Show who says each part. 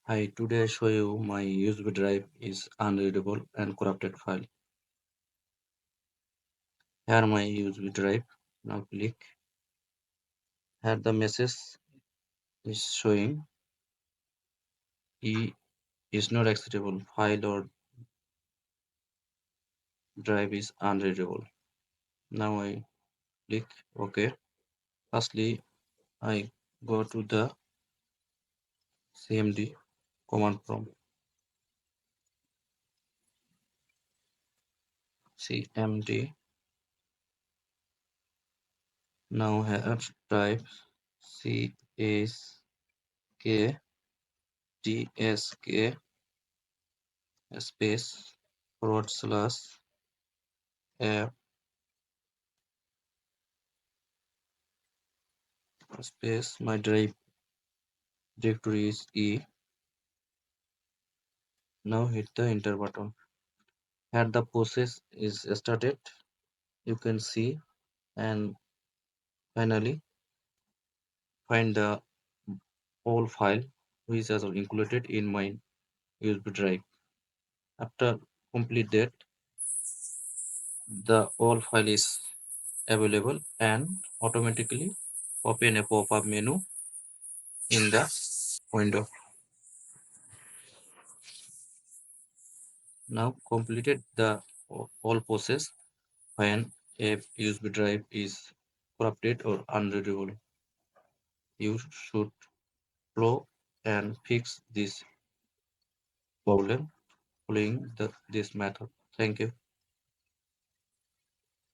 Speaker 1: Hi, today I show you my USB drive is unreadable and corrupted file. Here my USB drive. Now click. Here the message is showing E is not accessible. File or drive is unreadable. Now I click OK. Firstly, I go to the CMD command prompt. CMD. Now here type CSK TSK space /app space my drive directory is E. Now hit the enter button. Here the process is started. You can see and finally find the whole file which is included in my USB drive. After complete that, the whole file is available and automatically open a pop-up menu in the window. Now completed the whole process when a USB drive is corrupted or unreadable. You should follow and fix this problem following this method. Thank you.